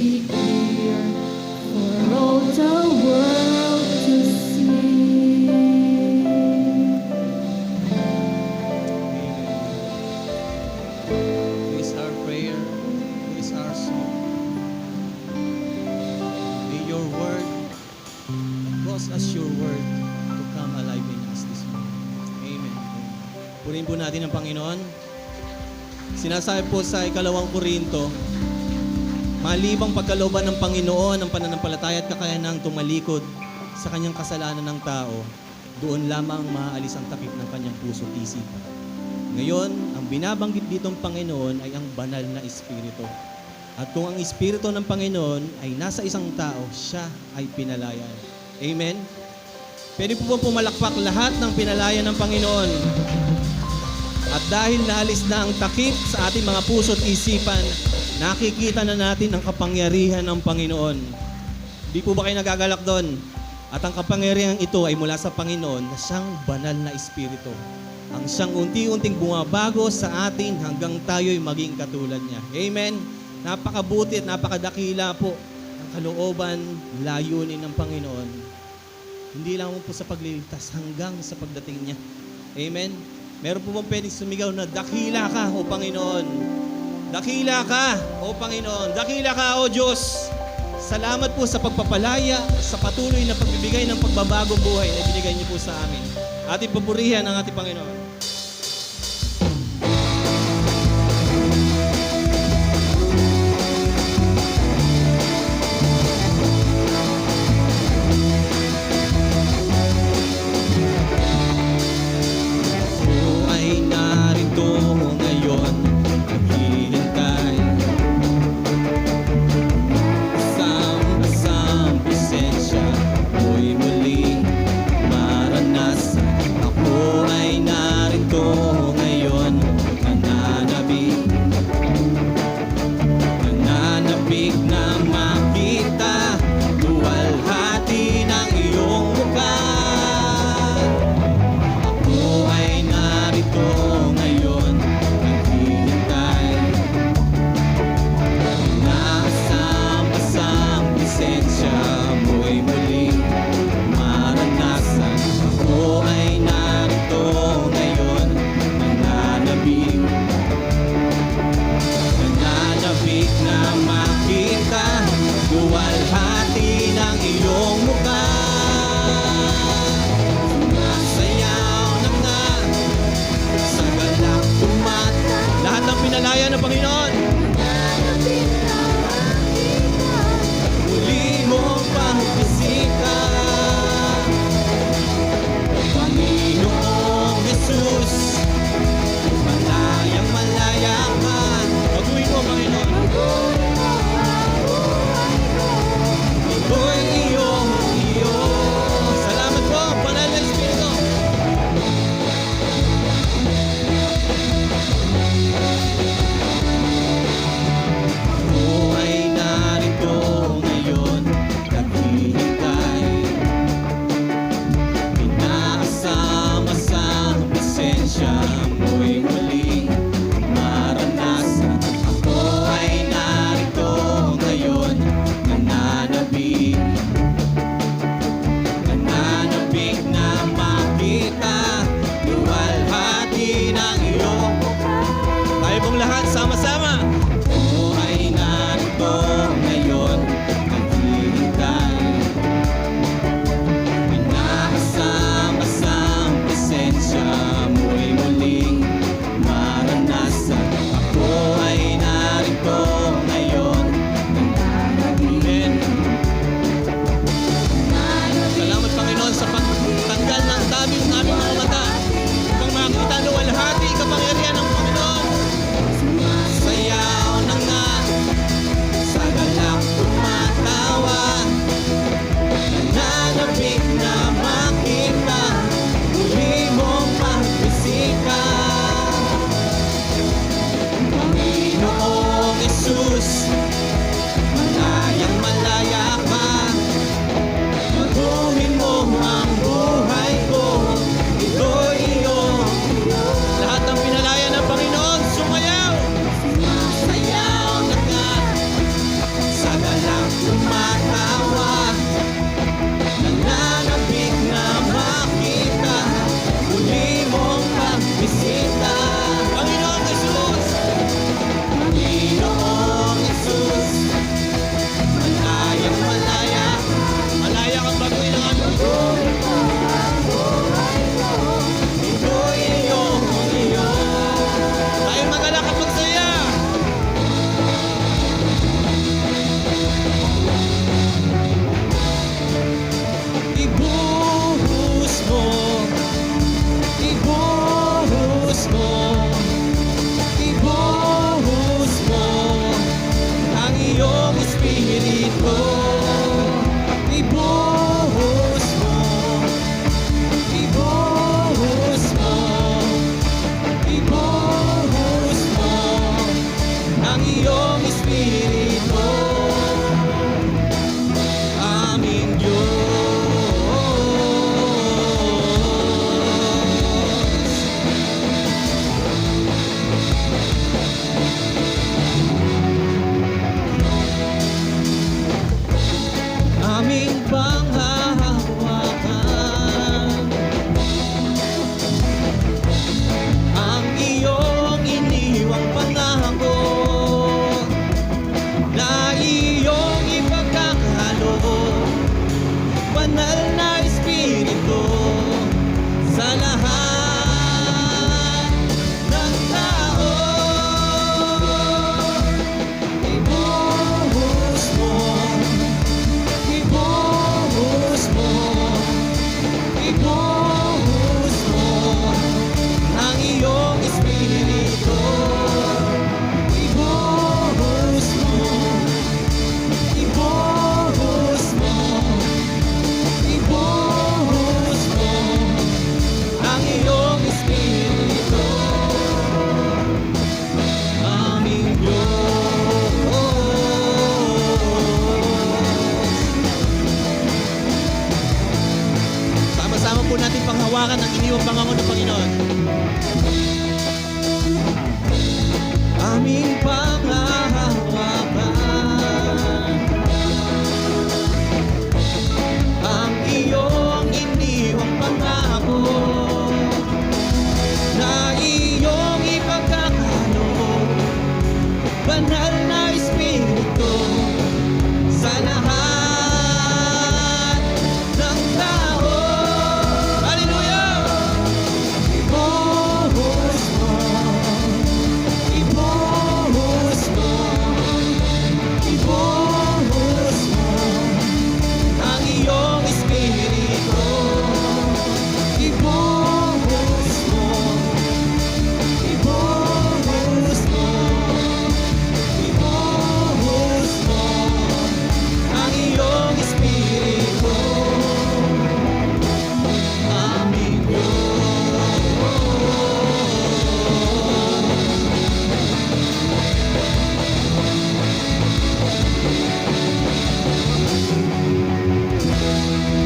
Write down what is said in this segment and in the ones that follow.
be clear for all the world to see. Who is our prayer? Who is our song? May your word cause us your word to come alive in us this morning. Amen. Purihin po natin ang Panginoon. Sinasabi po sa 2 Korinto, malibang pagkalooban ng Panginoon ang pananampalataya at kakayanang tumalikod sa kanyang kasalanan ng tao, doon lamang maaalis ang takip ng kanyang puso at isipan. Ngayon, ang binabanggit ditong Panginoon ay ang banal na Espiritu. At kung ang Espiritu ng Panginoon ay nasa isang tao, siya ay pinalayan. Amen? Pwede po ba pumalakpak lahat ng pinalayan ng Panginoon? At dahil naalis na ang takip sa ating mga puso at isipan, nakikita na natin ang kapangyarihan ng Panginoon. Di po ba kayo nagagalak doon? At ang kapangyarihan ito ay mula sa Panginoon na siyang banal na Espiritu. Ang siyang unti-unting bumabago sa atin hanggang tayo'y maging katulad niya. Amen? Napakabuti at napakadakila po ang kalooban, layunin ng Panginoon. Hindi lang po sa pagliligtas hanggang sa pagdating niya. Amen? Meron po bang pwedeng sumigaw na dakila ka, O Panginoon? Dakila ka, O Panginoon. Dakila ka, O Diyos. Salamat po sa pagpapalaya, sa patuloy na pagbibigay ng pagbabagong buhay na binigay niyo po sa amin. Ating papurihan ang ating Panginoon. Ako ay hawakan ang iniwang bangangon ng Panginoon. Aming panghahawakan ang iyong iniwang pangako na iyong ipagkakaloob, banal na Espiritu, sa lahat ng tao. Hallelujah! Ibuhos mo, ibuhos mo, ibuhos mo ang iyong Espiritu. Ibuhos mo, ibuhos mo, ibuhos mo ang iyong Espiritu. Aming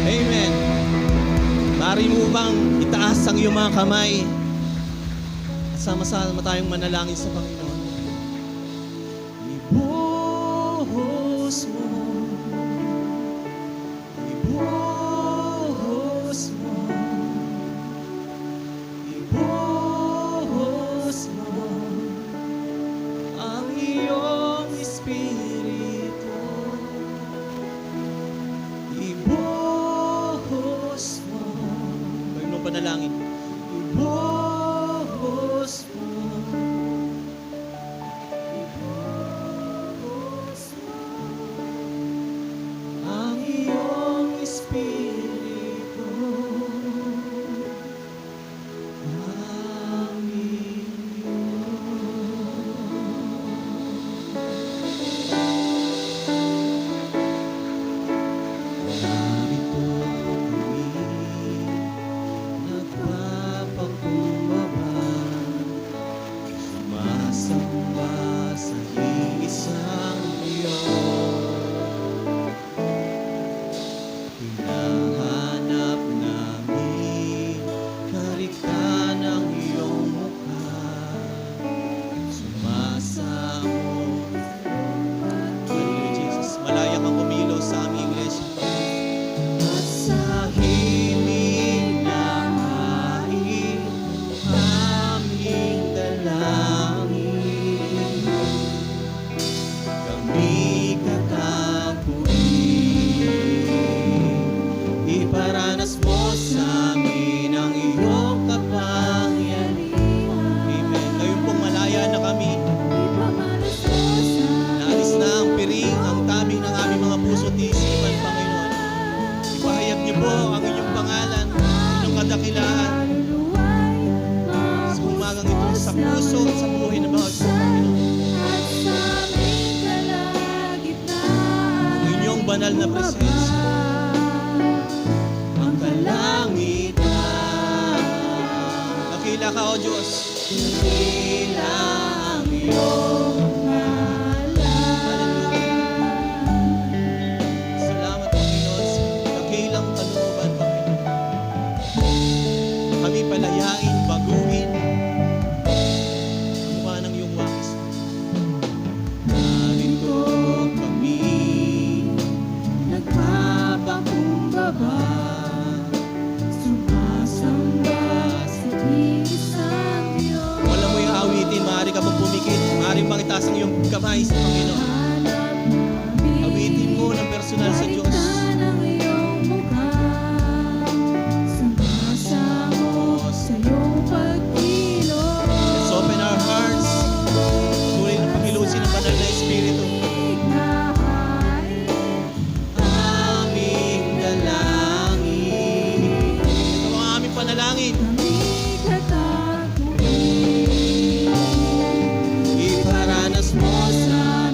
Amen. Maaari mo bang itaas ang iyong mga kamay at sama-sama tayong manalangin sa Panginoon? Ibuhos mo, ibuhos mo, ibuhos mo ang iyong Espiritu. Ibuhos mo. Gawin mo panalangin. Ibuhos mo. Ibuhos mo ang iyong Espiritu. Aming narito kami, nagpapakumbaba, sumasamba sa iisang Diyos. Hinahanap namin kariktan ng iyong mukha, sumasamo. Hallelujah, Jesus. Malaya kang kumilos sa aming iglesia. At sa himig na hain, aming dalangin, kami katapuin. Iparanas mo sa amin ang iyong kapangyarihan. Amen. Ngayon pong malaya na kami. Naalis na ang piring, ang taming ng aming mga puso at isipan, Panginoon. Ipahayag niyo po ang inyong pangalan, inyong kadakilaan sa umagang ito, sa puso at sa buhay ng bawat isa, Panginoon. Ang inyong banal na presensya, ang kalangitan. Dakila ka, O Diyos. Dakila ang iyong salamat, Panginoon, sa dakilang kalooban, Panginoon. Kami palayain, baguhin ang mukha ng iyong wangis. Narito kami, nagpapakumbaba, sumasamba sa isang Diyos. Wala mo yung awitin, maaari ka pong pumikit, maaari pang itaas ang iyong kamay sa Panginoon. Awitin mo ng personal sa Diyos. Let's open our hearts. Patuloy na pangilusin ang banal na Espiritu. Aming dalangin. Ito ang aming panalangin. Iparanas mo sa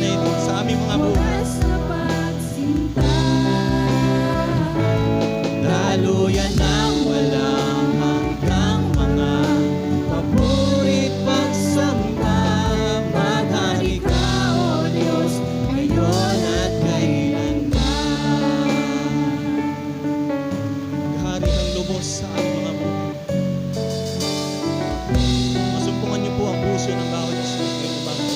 niya ito sa aming mga buhay. wagas na pagsinta. Daluyan ng walang hanggang mga papurit pagsamba. Maghari ka, O Diyos, ngayon at kailanman. Maghari kang lubos sa aming mga buhay. Masumpungan niyo po ang puso ng bawat isa ng iyong bawat.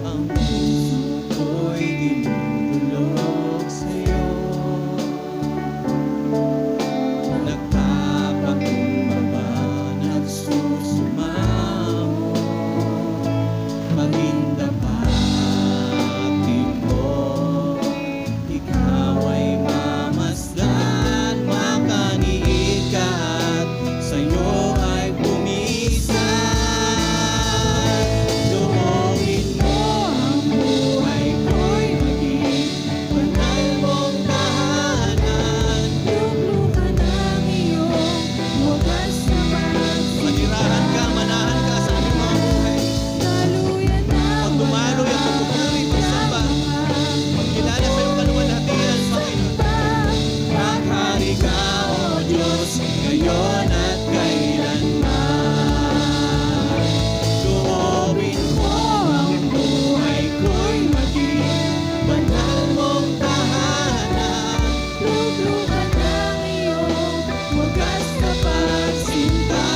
Ang puso ko'y dinudulog sa'yo. Nagpapakumbaba, nagsusumamo. Pagindapatin mo, ikaw ay mamasdan. Makaniit ka at sa'yo ay pumisan. Doongin mo ang buhay ko'y maging banal mong tahanan. Luklukan ang iyong wagas na pagsinta. Manirahan ka, manahan ka sa aming mga buhay. Daluyan ng Pag dumaloy ang pagpupuri, pagsamba, pagkilala sa iyong kaluwalhatian, Panginoon. Maghari ka, O Diyos, ngayon at kailanman. Loobin mo ang buhay ko'y maging banal mong tahanan. Luklukan ang iyong wagas na pagsinta.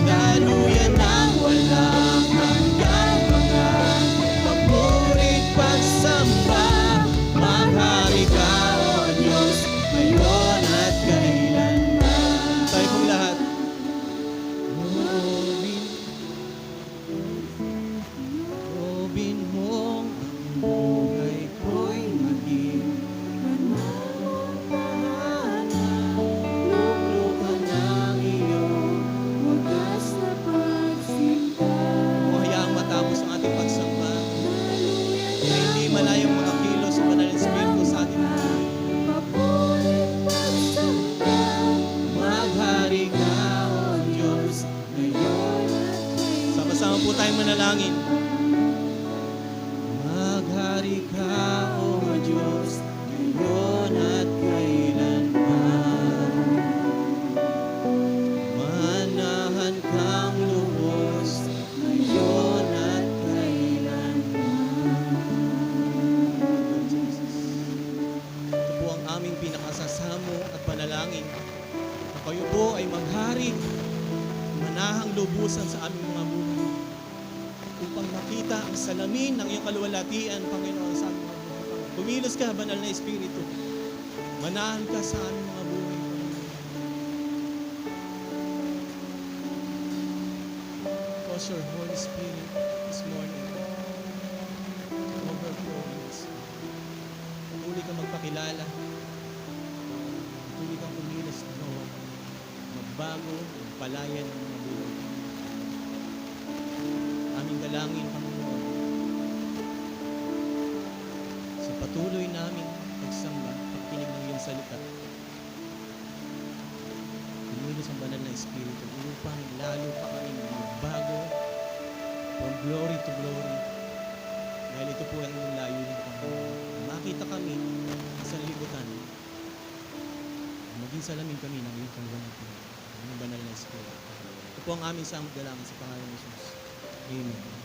Daluyan ng walang hanggang mga papurit pagsamba. Maghari ka, O Diyos, ngayon at kailanman. Tayo pong lahat. Loobin mo ang buhay ko'y maging banal mong tahanan. Luklukan ng iyong Wagas na pagsinta. kung hayaang matapos ang ating pagsamba, Daluyan na hindi malayong makakilos ang banal na Espiritu sa ating buhay. papurit pagsamba. Maghari ka, O Diyos, ngayon. Sama-sama po tayong manalangin. Maghari ka, O Diyos, ngayon at kailanman. Manahan kang lubos, ngayon at kailanman. Lord Jesus, ito po ang aming pinakasasamo at panalangin na kayo po ay maghari, manahang lubusan sa aming mga buhay upang makita ang salamin ng iyong kaluwalhatian, Panginoon, sa aming mga buhay. Kumilos ka, Banal na Espiritu. Manahan ka sa aming mga buhay, Panginoon. Cause your Holy Spirit this morning to overflow in us. Patuloy kang magpakilala. Patuloy kang kumilos, Lord. Magbago, magpalayan ng mga buhay. Aming dalangin, Panginoon, sa patuloy naming pagsamba, pagkinig ng iyong salita, kumilos ang Banal na Espiritu upang lalo pa kami magbago from glory to glory. Dahil ito po ang iyong layunin, Panginoon. Makita kami sa libutan. Maging salamin kami ng iyong kaluwalhatian, ng Banal na Espiritu. Ito po ang aming samot dalangin sa pangalan ni Jesus. Amen.